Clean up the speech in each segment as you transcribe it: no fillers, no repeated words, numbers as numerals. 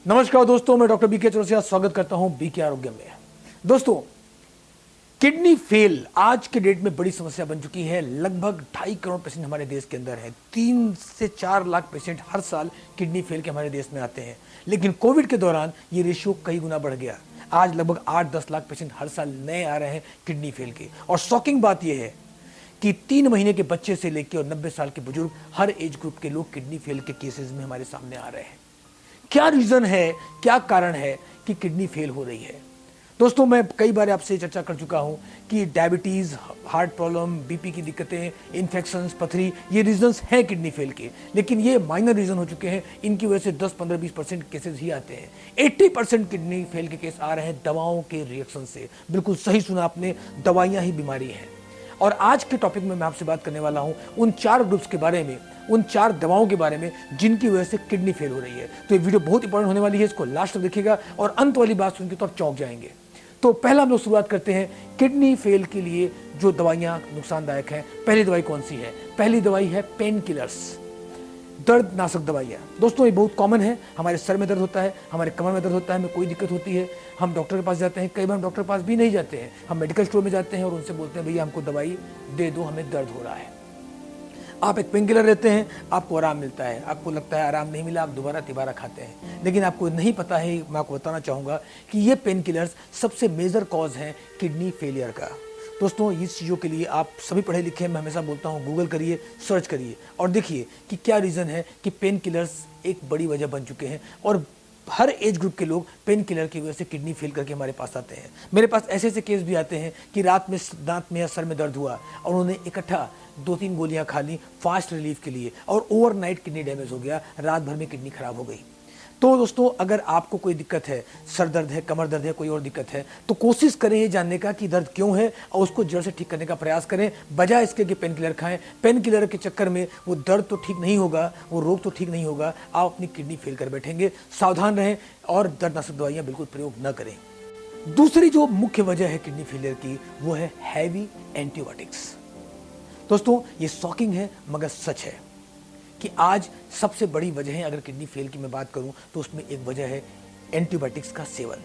नमस्कार दोस्तों, मैं डॉक्टर बीके चौरसिया स्वागत करता हूं बीके आरोग्य में। दोस्तों, किडनी फेल आज के डेट में बड़ी समस्या बन चुकी है। लगभग 2.5 करोड़ पेशेंट हमारे देश के अंदर हैं। 3 से 4 लाख पेशेंट हर साल किडनी फेल के हमारे देश में आते हैं। लेकिन कोविड के दौरान ये रेशियो कई गुना बढ़ गया। आज लगभग 8-10 लाख पेशेंट हर साल नए आ रहे हैं किडनी फेल के। और शॉकिंग बात यह है कि 3 महीने के बच्चे से लेकर और 90 साल के बुजुर्ग हर एज ग्रुप के लोग किडनी फेल के केसेस में हमारे सामने आ रहे हैं। क्या रीजन है, क्या कारण है कि किडनी फेल हो रही है? दोस्तों, मैं कई बार आपसे चर्चा कर चुका हूं कि डायबिटीज, हार्ट प्रॉब्लम, बीपी की दिक्कतें, इन्फेक्शंस, पथरी, ये रीजंस हैं किडनी फेल के। लेकिन ये माइनर रीजन हो चुके हैं। इनकी वजह से 10-15-20% केसेस ही आते हैं। 80% किडनी फेल के केस आ रहे हैं दवाओं के रिएक्शन से। बिल्कुल सही सुना आपने, दवाइयां ही बीमारी है। और आज के टॉपिक में मैं आपसे बात करने वाला हूं उन 4 ग्रुप्स के बारे में, उन 4 दवाओं के बारे में जिनकी वजह से किडनी फेल हो रही है। तो ये वीडियो बहुत इंपॉर्टेंट होने वाली है, इसको लास्ट तक देखिएगा और अंत वाली बात सुनकर तो आप चौंक जाएंगे। तो पहला हम लोग शुरुआत करते हैं किडनी फेल के लिए जो दवाइयां नुकसानदायक हैं। पहली दवाई कौन सी है? पहली दवाई है पेन किलर्स, दर्दनाशक दवाइयाँ। दोस्तों, ये बहुत कॉमन है। हमारे सर में दर्द होता है, हमारे कमर में दर्द होता है, हमें कोई दिक्कत होती है, हम डॉक्टर के पास जाते हैं। कई बार हम डॉक्टर के पास भी नहीं जाते हैं, हम मेडिकल स्टोर में जाते हैं और उनसे बोलते हैं भैया हमको दवाई दे दो, हमें दर्द हो रहा है। आप एक पेन किलर लेते हैं, आपको आराम मिलता है, आपको लगता है आराम नहीं मिला, आप दोबारा तिबारा खाते हैं। लेकिन आपको नहीं पता है, मैं आपको बताना चाहूँगा कि ये पेन किलर्स सबसे मेजर कॉज है किडनी फेलियर का। दोस्तों, इस चीज़ों के लिए आप सभी पढ़े लिखे हैं। मैं हमेशा बोलता हूँ गूगल करिए, सर्च करिए और देखिए कि क्या रीज़न है कि पेन किलर्स एक बड़ी वजह बन चुके हैं। और हर एज ग्रुप के लोग पेन किलर की वजह से किडनी फेल करके हमारे पास आते हैं। मेरे पास ऐसे ऐसे केस भी आते हैं कि रात में दांत में या सर में दर्द हुआ और उन्होंने इकट्ठा 2-3 गोलियां खा ली फास्ट रिलीफ के लिए और ओवरनाइट किडनी डैमेज हो गया, रात भर में किडनी खराब हो गई। तो दोस्तों, अगर आपको कोई दिक्कत है, सर दर्द है, कमर दर्द है, कोई और दिक्कत है, तो कोशिश करें ये जानने का कि दर्द क्यों है और उसको जड़ से ठीक करने का प्रयास करें, बजाय इसके कि पेन किलर खाएं। पेन किलर के चक्कर में वो दर्द तो ठीक नहीं होगा, वो रोग तो ठीक नहीं होगा, आप अपनी किडनी फेल कर बैठेंगे। सावधान रहें और दर्दनाशक दवाइयाँ बिल्कुल प्रयोग न करें। दूसरी जो मुख्य वजह है किडनी फेलियर की, वो है हैवी एंटीबायोटिक्स। दोस्तों, ये शॉकिंग है मगर सच है कि आज सबसे बड़ी वजह है, अगर किडनी फेल की मैं बात करूं तो उसमें एक वजह है एंटीबायोटिक्स का सेवन।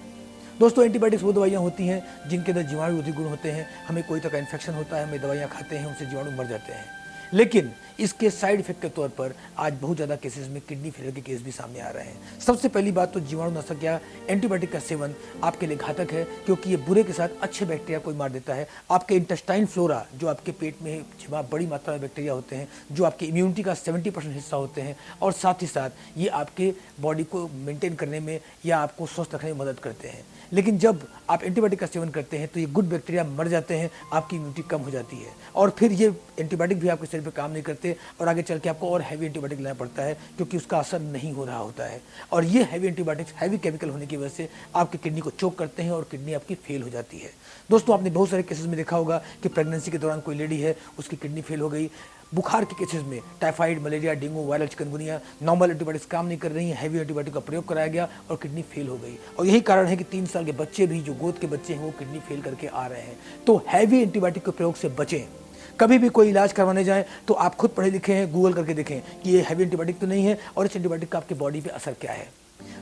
दोस्तों, एंटीबायोटिक्स वो दवाइयां होती हैं जिनके अंदर जीवाणुरोधी गुण होते हैं। हमें कोई तरह का इन्फेक्शन होता है, हमें दवाइयां खाते हैं, उनसे जीवाणु मर जाते हैं। लेकिन इसके साइड इफेक्ट के तौर पर आज बहुत ज़्यादा केसेस में किडनी फेलियर के केस भी सामने आ रहे हैं। सबसे पहली बात तो जीवाणुनाशक या एंटीबायोटिक का सेवन आपके लिए घातक है, क्योंकि ये बुरे के साथ अच्छे बैक्टीरिया को मार देता है। आपके इंटेस्टाइन फ्लोरा, जो आपके पेट में छिपा बड़ी मात्रा में बैक्टीरिया होते हैं, जो आपकी इम्यूनिटी का 70% हिस्सा होते हैं, और साथ ही साथ ये आपके बॉडी को मेंटेन करने में या आपको स्वस्थ रखने में मदद करते हैं। लेकिन जब आप एंटीबायोटिक का सेवन करते हैं तो ये गुड बैक्टीरिया मर जाते हैं, आपकी इम्यूनिटी कम हो जाती है और फिर ये एंटीबायोटिक भी आपके शरीर पे काम नहीं करते और आगे चल के आपको और हैवी एंटीबायोटिक लेना पड़ता है, क्योंकि उसका असर नहीं हो रहा होता है। और ये हैवी एंटीबायोटिक्स हैवी केमिकल होने की वजह से आपकी किडनी को चोक करते हैं और किडनी आपकी फेल हो जाती है। दोस्तों, आपने बहुत सारे केसेस में देखा होगा कि प्रेगनेंसी के दौरान कोई लेडी है, उसकी किडनी फेल हो गई। बुखार के केसेस में typhoid, malaria, dengue, viral chikungunya, normal antibiotics काम नहीं कर रही हैं, हैवी एंटीबायोटिक का प्रयोग कराया गया और किडनी फेल हो गई। और यही कारण है कि 3 साल के बच्चे भी, जो गोद के बच्चे हैं, वो किडनी फेल करके आ रहे हैं। तो हैवी एंटीबायोटिक के प्रयोग से बचें। कभी भी कोई इलाज करवाने जाएं तो आप खुद पढ़े लिखे हैं, गूगल करके देखें कि ये हैवी एंटीबायोटिक तो नहीं है और इस एंटीबायोटिक का आपके बॉडी पे असर क्या है।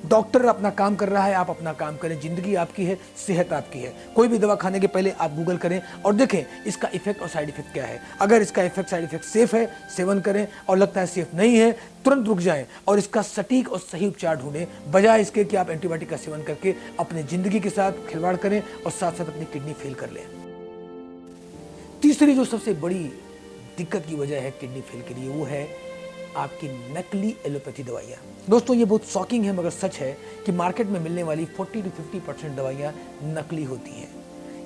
डॉक्टर अपना काम कर रहा है, आप अपना काम करें। जिंदगी आपकी है, सेहत आपकी है। कोई भी दवा खाने के पहले आप गूगल करें और देखें इसका इफेक्ट और साइड इफेक्ट क्या है। अगर इसका इफेक्ट, साइड इफेक्ट सेफ है, सेवन करें, और लगता है सेफ नहीं है, तुरंत रुक जाएं और इसका सटीक और सही उपचार ढूंढें, बजाय इसके कि आप एंटीबायोटिक का सेवन करके अपनी जिंदगी के साथ खिलवाड़ करें और साथ साथ अपनी किडनी फेल कर लें। तीसरी जो सबसे बड़ी दिक्कत की वजह है किडनी फेल के लिए, वो है आपकी नकली एलोपैथी दवाइयाँ। दोस्तों, ये बहुत शॉकिंग है मगर सच है कि मार्केट में मिलने वाली 40 से 50% दवाइयाँ नकली होती हैं,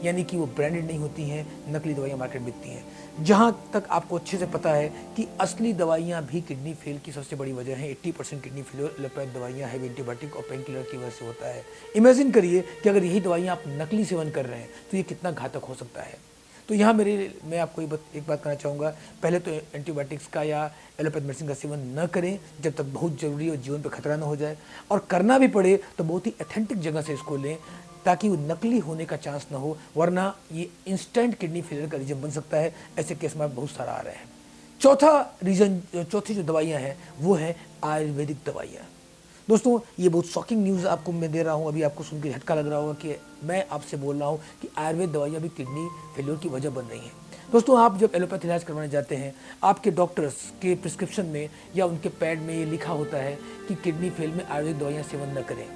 यानी कि वो ब्रांडेड नहीं होती हैं। नकली दवाइयाँ मार्केट में बिकती हैं। जहाँ तक आपको अच्छे से पता है कि असली दवाइयाँ भी किडनी फेल की सबसे बड़ी वजह है। 80% किडनी फेलियर एलोपैथ दवाइयाँ, हैवी एंटीबायोटिक और पेन किलर की वजह से होता है। इमेजिन करिए कि अगर यही दवाइयाँ आप नकली सेवन कर रहे हैं तो ये कितना घातक हो सकता है। तो यहाँ मैं आपको एक बात कहना चाहूँगा, पहले तो एंटीबायोटिक्स का या एलोपैथ मेडिसिन का सेवन न करें जब तक बहुत ज़रूरी और जीवन पर खतरा न हो जाए, और करना भी पड़े तो बहुत ही ऑथेंटिक जगह से इसको लें ताकि वो नकली होने का चांस ना हो, वरना ये इंस्टेंट किडनी फेलियर का रीजन बन सकता है। ऐसे केस में बहुत सारा आ रहे हैं। चौथी जो दवाइयाँ हैं वो है आयुर्वेदिक दवाइयाँ। दोस्तों, ये बहुत शॉकिंग न्यूज़ आपको मैं दे रहा हूँ, अभी आपको सुन के झटका लग रहा होगा कि मैं आपसे बोल रहा हूँ कि आयुर्वेद दवाइयाँ भी किडनी फेल्योर की वजह बन रही हैं। दोस्तों, आप जब एलोपैथ इलाज करवाने जाते हैं, आपके डॉक्टर्स के प्रिस्क्रिप्शन में या उनके पैड में ये लिखा होता है कि किडनी फेल में आयुर्वेदिक दवाइयाँ सेवन न करें।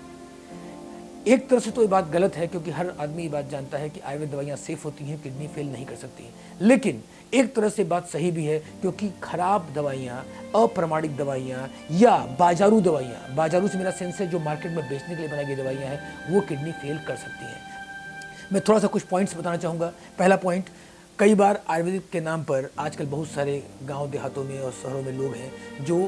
एक तरह से तो ये बात गलत है, क्योंकि हर आदमी ये बात जानता है कि आयुर्वेद दवाइयाँ सेफ होती हैं, किडनी फेल नहीं कर सकती। लेकिन एक तरह से बात सही भी है, क्योंकि खराब दवाइयाँ, अप्रमाणिक दवाइयाँ या बाजारू दवाइयाँ, बाजारू से मेरा सेंस है जो मार्केट में बेचने के लिए बनाई गई दवाइयाँ हैं, वो किडनी फेल कर सकती हैं। मैं थोड़ा सा कुछ पॉइंट्स बताना चाहूँगा। पहला पॉइंट, कई बार आयुर्वेदिक के नाम पर आजकल बहुत सारे गांव देहातों में और शहरों में लोग हैं जो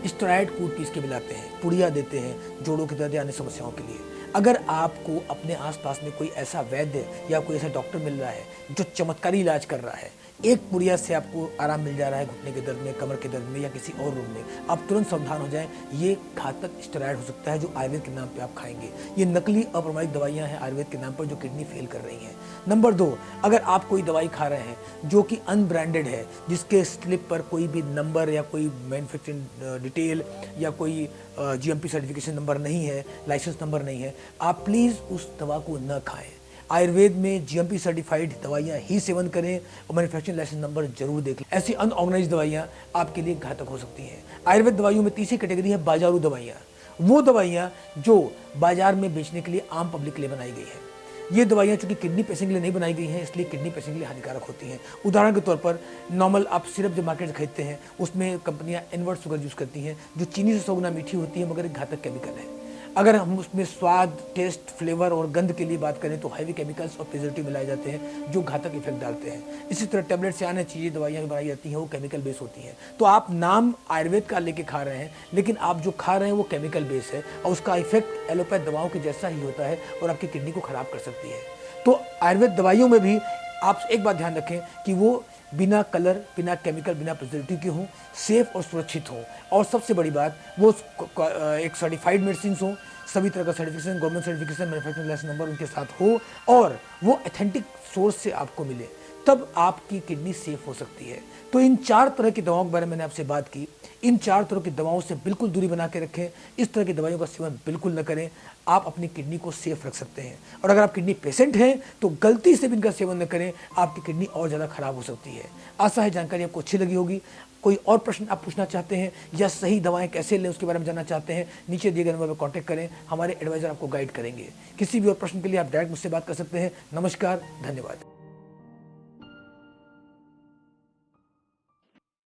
स्टेरॉइड कूट पीस के मिलाते हैं, पुड़िया देते हैं जोड़ों के दर्द या अन्य समस्याओं के लिए। अगर आपको अपने आसपास में कोई ऐसा वैद्य या कोई ऐसा डॉक्टर मिल रहा है जो चमत्कारी इलाज कर रहा है, एक पुड़िया से आपको आराम मिल जा रहा है घुटने के दर्द में, कमर के दर्द में या किसी और रोग में, आप तुरंत सावधान हो जाएं, ये घातक स्टेरॉइड हो सकता है जो आयुर्वेद के नाम पे आप खाएंगे। ये नकली अप्रमाणिक दवाइयां हैं आयुर्वेद के नाम पर जो किडनी फेल कर रही हैं। नंबर 2, अगर आप कोई दवाई खा रहे हैं जो कि अनब्रांडेड है, जिसके स्लिप पर कोई भी नंबर या कोई मैन्युफैक्चरिंग डिटेल या कोई GMP सर्टिफिकेशन नंबर नहीं है, लाइसेंस नंबर नहीं है, आप प्लीज़ उस दवा को न खाएं। आयुर्वेद में GMP सर्टिफाइड दवाइयाँ ही सेवन करें और मैन्युफैक्चरिंग लाइसेंस नंबर जरूर देख लें। ऐसी अनऑर्गेनाइज्ड दवाइयाँ आपके लिए घातक हो सकती हैं। आयुर्वेद दवाइयों में तीसरी कैटेगरी है बाजारू दवाइयाँ। वो दवाइयाँ जो बाजार में बेचने के लिए आम पब्लिक के लिए बनाई गई है। ये दवाइयाँ चूंकि किडनी पेशेंट के लिए नहीं बनाई गई हैं, इसलिए किडनी पेशेंट के लिए हानिकारक होती हैं। उदाहरण के तौर पर नॉर्मल आप सिरप जो मार्केट से खरीदते हैं, उसमें कंपनियां इनवर्ट शुगर यूज़ करती हैं जो चीनी से 100 गुना मीठी होती है, मगर एक घातक केमिकल है। अगर हम उसमें स्वाद, टेस्ट, फ्लेवर और गंध के लिए बात करें तो हैवी केमिकल्स और प्रिजर्वेटिव मिलाए जाते हैं जो घातक इफेक्ट डालते हैं। इसी तरह टैबलेट से अन्य चीज़ें, दवाइयाँ भी बनाई जाती हैं, वो केमिकल बेस होती हैं। तो आप नाम आयुर्वेद का लेके खा रहे हैं, लेकिन आप जो खा रहे हैं वो केमिकल बेस है और उसका इफेक्ट एलोपैथ दवाओं के जैसा ही होता है और आपकी किडनी को खराब कर सकती है। तो आयुर्वेद दवाइयों में भी आप एक बात ध्यान रखें कि वो बिना कलर, बिना केमिकल, बिना प्रिजर्वेटिव के हों, सेफ और सुरक्षित हों, और सबसे बड़ी बात वो एक सर्टिफाइड मेडिसिन हों, सभी तरह का certification, government certification, manufacturing licence number उनके साथ हो और वो ऑथेंटिक सोर्स से आपको मिले, तब आपकी किडनी सेफ हो सकती है। तो इन 4 तरह की दवाओं के बारे में मैंने आपसे बात की। इन 4 तरह की दवाओं से बिल्कुल दूरी बना के रखें। इस तरह की दवाइयों का सेवन बिल्कुल न करें। आप अपनी किडनी को सेफ रख सकते हैं। और अगर आप किडनी पेशेंट हैं तो गलती से भी इनका सेवन न करें, आपकी किडनी और ज़्यादा खराब हो सकती है। आशा है जानकारी आपको अच्छी लगी होगी। कोई और प्रश्न आप पूछना चाहते हैं या सही दवाएं कैसे लें उसके बारे में जानना चाहते हैं, नीचे दिए गए नंबर पर कांटेक्ट करें, हमारे एडवाइजर आपको गाइड करेंगे। किसी भी और प्रश्न के लिए आप डायरेक्ट मुझसे बात कर सकते हैं। नमस्कार, धन्यवाद।